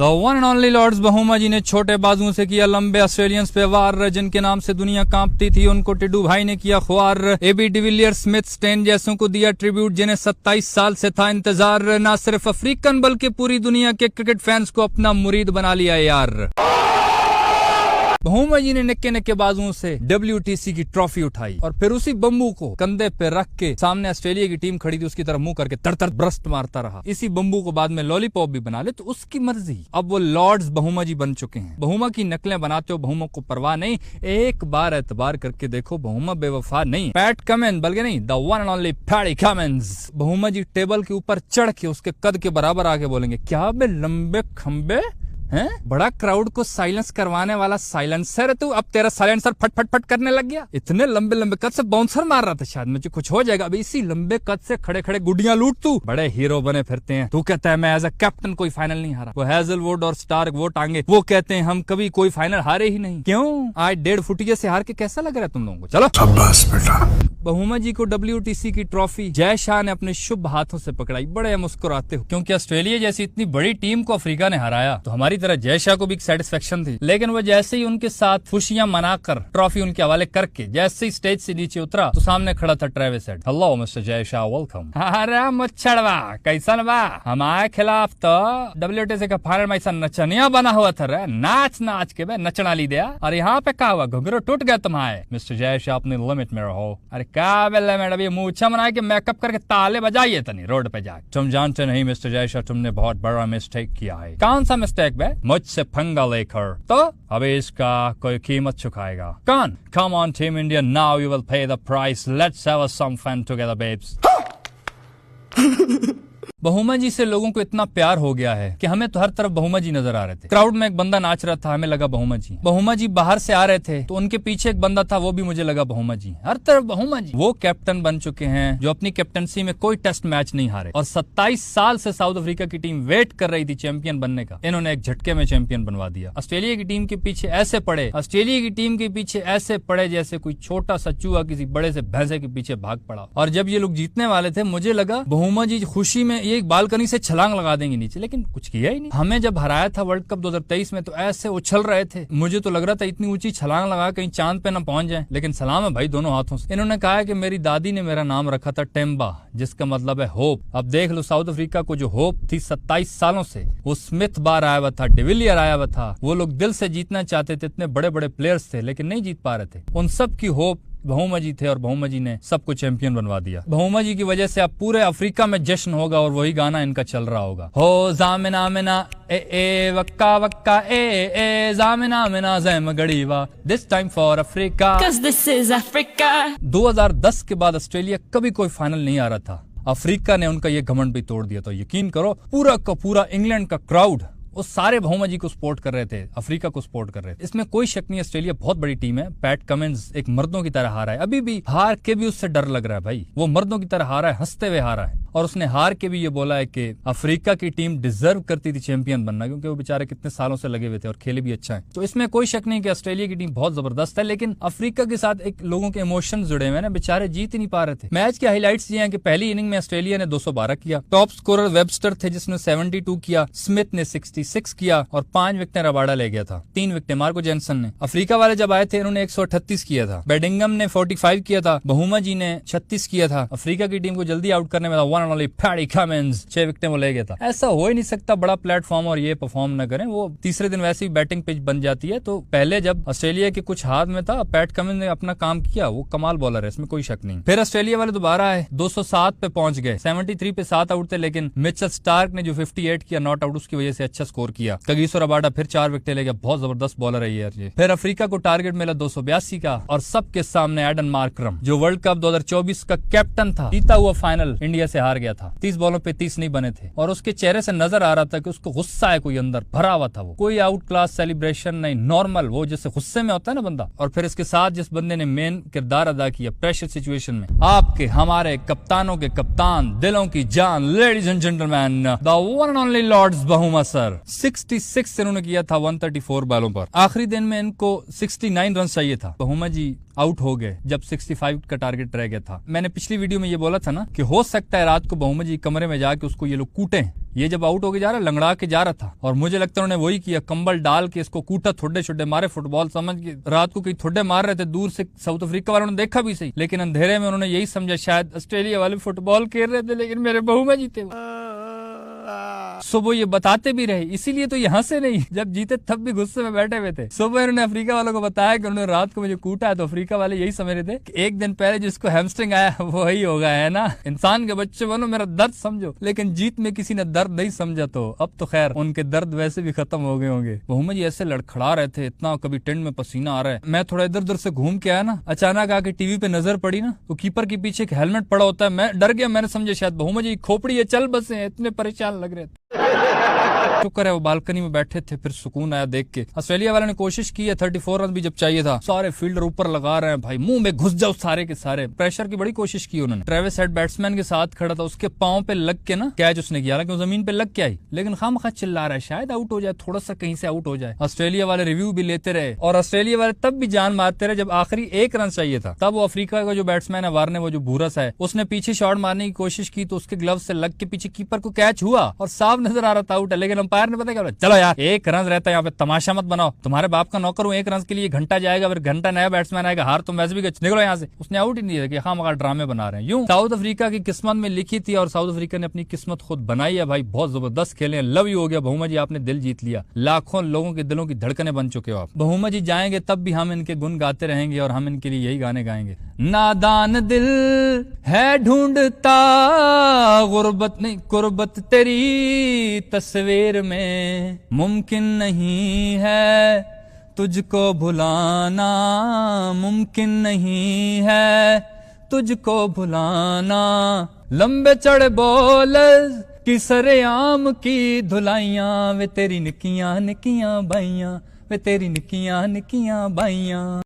The one and only lords Bavuma ji ने छोटे बाजुओं से किया लंबे ऑस्ट्रेलियंस पे वार, जिनके नाम से दुनिया कांपती थी उनको टिड्डू भाई ने किया ख्वार। एबी डिविलियर्स, स्मिथ, स्टेन जैसों को दिया ट्रिब्यूट, जिन्हें 27 साल से था इंतजार। ना सिर्फ अफ्रीकन बल्कि पूरी दुनिया के क्रिकेट फैंस को अपना मुरीद बना लिया यार। बहुमा जी ने निक्के निक्के बाजुओं से WTC की ट्रॉफी उठाई और फिर उसी बम्बू को कंधे पे रख के सामने ऑस्ट्रेलिया की टीम खड़ी थी उसकी तरफ मुंह करके तड़ ब्रस्ट मारता रहा। इसी बम्बू को बाद में लॉलीपॉप भी बना ले तो उसकी मर्जी। अब वो लॉर्ड्स बहुमा जी बन चुके हैं। बहुमा की नकलें बनाते हो, बहुमा को परवाह नहीं। एक बार एतबार करके देखो, बहुमा बेवफा नहीं। पैट कमिंस बल्कि नहीं, the one and only Patty Cummins. Bavuma ji table के ऊपर चढ़ के उसके कद के बराबर आके बोलेंगे, क्या बे लंबे खंबे हैं? बड़ा क्राउड को साइलेंस करवाने वाला साइलेंसर है तू। अब तेरा साइलेंसर फट फट फट करने लग गया। इतने लंबे लंबे कद से बाउंसर मार रहा था, शायद मुझे कुछ हो जाएगा। अभी इसी लंबे कद से खड़े खड़े गुडियां लूट तू। बड़े हीरो बने फिरते हैं। तू कहता है मैं एज अ कैप्टन कोई फाइनल नहीं हारा। वो हेजलवुड और स्टार्क वो टांगे वो कहते हैं हम कभी कोई फाइनल हारे ही नहीं। क्यों? आज 1.5 फुटिया से हार के कैसा लग रहा है तुम लोगों को? चलो शाबाश बेटा। बहुमा जी को WTC की ट्रॉफी जय शाह ने अपने शुभ हाथों से पकड़ाई, बड़े मुस्कुराते हो, क्योंकि ऑस्ट्रेलिया जैसी इतनी बड़ी टीम को अफ्रीका ने हराया तो हमारी तरह जय शाह को भी सेटिस्फेक्शन थी। लेकिन वो जैसे ही उनके साथ खुशियां मनाकर ट्रॉफी उनके हवाले करके जैसे ही स्टेज से नीचे उतरा तो सामने खड़ा था Travis head. Hello mister Jay Shah, welcome. अरे मुच्छड़वा कैसन बा? हमारे खिलाफ तो WTC का फाइनल में ऐसा नचनिया बना हुआ था रे, नाच नाच के बे नचना ली दिया। और यहाँ पे क्या हुआ? घुघरू टूट गया तुम्हारे। मिस्टर जय शाह अपने लिमिट में रहो। अरे क्या बेल्ले मैडम, ये मूछा बना के मेकअप करके ताले बजाइए तनी रोड पे जाके। तुम जानते नहीं मिस्टर जय शाह, तुमने बहुत बड़ा मिस्टेक किया है। कौन सा मिस्टेक बे? मुझसे पंगा लेकर तो अभी इसका कोई कीमत चुकाएगा। कौन? Come on Team India, now you will pay the price. Let's have some fun together, babes. बहुमा जी से लोगों को इतना प्यार हो गया है कि हमें तो हर तरफ बहुमा जी नजर आ रहे थे। क्राउड में एक बंदा नाच रहा था, हमें लगा बहुमा जी। बहुमा जी बाहर से आ रहे थे तो उनके पीछे एक बंदा था, वो भी मुझे लगा बहुमा जी। हर तरफ बहुमा जी। वो कैप्टन बन चुके हैं जो अपनी कैप्टनसी में कोई टेस्ट मैच नहीं हारे और 27 साल से साउथ अफ्रीका की टीम वेट कर रही थी चैंपियन बनने का। इन्होंने एक झटके में चैंपियन बनवा दिया। ऑस्ट्रेलिया की टीम के पीछे ऐसे पड़े, ऑस्ट्रेलिया की टीम के पीछे ऐसे पड़े जैसे कोई छोटा सा चूहा किसी बड़े से भैंसे के पीछे भाग पड़ा। और जब ये लोग जीतने वाले थे मुझे लगा बहुमा जी खुशी में ये बालकनी से छलांग लगा देंगे नीचे, लेकिन कुछ किया ही नहीं। हमें जब हराया था वर्ल्ड कप 2023 में तो ऐसे उछल रहे थे, मुझे तो लग रहा था इतनी ऊंची छलांग लगा कहीं चांद पे ना पहुंच जाए। लेकिन सलाम है भाई दोनों हाथों से। इन्होंने कहा है कि मेरी दादी ने मेरा नाम रखा था टेम्बा, जिसका मतलब है होप। अब देख लो साउथ अफ्रीका को जो होप थी 27 सालों से, वो स्मिथ बार आया हुआ था, डिविलियर आया हुआ था। वो लोग दिल से जीतना चाहते थे, इतने बड़े बड़े प्लेयर्स थे लेकिन नहीं जीत पा रहे थे। उन सब की होप बहुमा जी थे और बहुमा जी ने सबको चैंपियन बनवा दिया। बहुमा जी की वजह से अब पूरे अफ्रीका में जश्न होगा और वही गाना इनका चल रहा होगा। हो जामिना मिना ए वक्का वक्का ए जामिना मिना जैम गड़ीवा, this time for Africa, 'cause this is Africa। 2010 के बाद ऑस्ट्रेलिया कभी कोई फाइनल नहीं आ रहा था। अफ्रीका ने उनका ये घमंड भी तोड़ दिया था। यकीन करो पूरा का पूरा इंग्लैंड का क्राउड वो सारे बहुमा जी को सपोर्ट कर रहे थे, अफ्रीका को सपोर्ट कर रहे थे। इसमें कोई शक नहीं, ऑस्ट्रेलिया बहुत बड़ी टीम है। पैट कमिंस एक मर्दों की तरह हारा है, अभी भी हार के भी उससे डर लग रहा है भाई। वो मर्दों की तरह हारा है, हंसते हुए हारा है। और उसने हार के भी ये बोला है कि अफ्रीका की टीम डिजर्व करती थी चैंपियन बनना, क्योंकि वो बेचारे कितने सालों से लगे हुए थे और खेले भी अच्छा है। तो इसमें कोई शक नहीं कि ऑस्ट्रेलिया की टीम बहुत जबरदस्त है, लेकिन अफ्रीका के साथ एक लोगों के इमोशंस जुड़े हुए हैं, बेचारे जीत ही नहीं पा रहे थे। मैच के हाईलाइट्स ये हैं कि पहली इनिंग में ऑस्ट्रेलिया ने 212 किया, टॉप स्कोरर वेबस्टर थे जिसने 72 किया, स्मिथ ने 66 किया और 5 विकेटें रबाडा ले गया था, 3 विकेटें मार्को जेनसन ने। अफ्रीका वाले जब आए थे इन्होंने 138 किया था, बेडिंगम ने 45 किया था, बहुमा जी ने 36 किया था। अफ्रीका की टीम को जल्दी आउट करने में one and only Patty Cummins 6 विकेटें वो ले गया था। ऐसा हो ही नहीं सकता बड़ा प्लेटफॉर्म और ये परफॉर्म न करें। वो तीसरे दिन वैसे ही बैटिंग पिच बन जाती है। तो पहले जब ऑस्ट्रेलिया के कुछ हाथ में था, पैट कमिंस ने अपना काम किया, वो कमाल बॉलर है, इसमें कोई शक नहीं। फिर ऑस्ट्रेलिया वाले दोबारा आए, 207 पे पहुंच गए, 73 पे 7 आउट थे, लेकिन मिचेल स्टार्क ने जो 58 किया नॉट आउट, उसकी वजह से अच्छा स्कोर किया। कगिसो रबाडा फिर 4 विकेटें ले गया, बहुत जबरदस्त बॉलर है ये। फिर अफ्रीका को टारगेट मिला 282 का और सबके सामने एडन मार्करम जो वर्ल्ड कप 2024 का कैप्टन था, जीता हुआ फाइनल इंडिया से हार गया था। 30 बॉलों पे 30 नहीं बने थे और उसके चेहरे से नजर आ रहा था कि उसको गुस्सा है, कोई अंदर भरा हुआ था। वो कोई आउट क्लास सेलिब्रेशन नहीं, नॉर्मल वो जैसे गुस्से में होता है ना बंदा। और फिर इसके साथ जिस बंदे ने मेन किरदार अदा किया प्रेशर सिचुएशन में, आपके हमारे कप्तानों के कप्तान, दिलों की जान, ladies and gentleman, the one and only lords Bavuma sir. 66 इन्होंने किया था 134 बालों पर। आखिरी दिन में इनको 69 रन चाहिए था। बहुमा जी आउट हो गए जब 65 का टारगेट रह गया था। मैंने पिछली वीडियो में ये बोला था ना कि हो सकता है रात को बहुमा जी कमरे में जाके उसको ये लोग कूटे। ये जब आउट होके जा रहा, लंगड़ा के जा रहा था, और मुझे लगता है उन्होंने वही किया, कंबल डाल के इसको कूटा, थोड़े छोटे मारे, फुटबॉल समझ के। रात को कहीं थोड़े मार रहे थे दूर से, साउथ अफ्रीका वालों ने देखा भी सही, लेकिन अंधेरे में उन्होंने यही समझा शायद ऑस्ट्रेलिया वाले फुटबॉल खेल रहे थे, लेकिन मेरे बहुमा जी थे। सो वो ये बताते भी रहे, इसीलिए तो यहाँ से नहीं, जब जीते तब भी गुस्से में बैठे हुए थे। सुबह इन्होंने अफ्रीका वालों को बताया कि उन्होंने रात को मुझे कूटा है, तो अफ्रीका वाले यही समझ रहे थे कि एक दिन पहले जिसको हैमस्ट्रिंग आया वही होगा, है ना। इंसान के बच्चे बनो, मेरा दर्द समझो। लेकिन जीत में किसी ने दर्द नहीं समझा, तो अब तो खैर उनके दर्द वैसे भी खत्म हो गए होंगे। बहुमा जी ऐसे लड़खड़ा रहे थे, इतना कभी टेंट में पसीना आ रहा है। मैं थोड़ा इधर उधर से घूम के आया ना, अचानक आके टीवी पे नजर पड़ी ना, तो कीपर के पीछे एक हेलमेट पड़ा होता है। मैं डर गया, मैंने समझा शायद बहुमा जी खोपड़ी है, चल बसे हैं, इतने परेशान लग रहे थे। शुक्र है वो बालकनी में बैठे थे, फिर सुकून आया देख के। ऑस्ट्रेलिया वाले ने कोशिश की है, 34 रन भी जब चाहिए था, सारे फील्डर ऊपर लगा रहे हैं, भाई मुंह में घुस जाओ सारे के सारे। प्रेशर की बड़ी कोशिश की उन्होंने। ट्रेविस हेड बैट्समैन के साथ खड़ा था, उसके पांव पे लग के ना कैच उसने किया, हालांकि जमीन पे लग के आई, लेकिन खामखा चिल्ला रहा है शायद आउट हो जाए, थोड़ा सा कहीं से आउट हो जाए। ऑस्ट्रेलिया वाले रिव्यू भी लेते रहे, और ऑस्ट्रेलिया वाले तब भी जान मारते रहे जब आखिरी 1 रन चाहिए था। तब वो अफ्रीका का जो बैट्समैन है वार्ने, वो जो भूरस है, उसने पीछे शॉट मारने की कोशिश की, तो उसके ग्लव से लग के पीछे कीपर को कैच हुआ और साफ नजर आ रहा था आउट है, लेकिन अंपायर ने पता क्या बोला, चलो यार 1 रन रहता है, यहाँ पे तमाशा मत बनाओ, तुम्हारे बाप का नौकर हूँ, 1 रन के लिए घंटा जाएगा, फिर घंटा नया बैट्समैन आएगा, हार तुम वैसे भी निकलो यहाँ से। उसने आउट ही नहीं दिया कि हाँ मगर ड्रामे बना रहे हैं। यूं साउथ अफ्रीका की किस्मत में लिखी थी, और साउथ अफ्रीका ने अपनी किस्मत खुद बनाई है भाई। बहुत जबरदस्त खेले, लव यू हो गया बहुमा जी, आपने दिल जीत लिया, लाखों लोगों के दिलों की धड़कने बन चुके हो आप। बहुमा जी जाएंगे तब भी हम इनके गुण गाते रहेंगे, और हम इनके लिए यही गाने गाएंगे। नादान दिल है ढूंढता गुर्बत नहीं कुर्बत तेरी तस्वीर में, मुमकिन नहीं है तुझको भुलाना, मुमकिन नहीं है तुझको भुलाना। लंबे चढ़े बोल की सरेआम की धुलाइयां, वे तेरी निकियां निकियां बाइयां, वे तेरी निकियां निकियां बाइयां।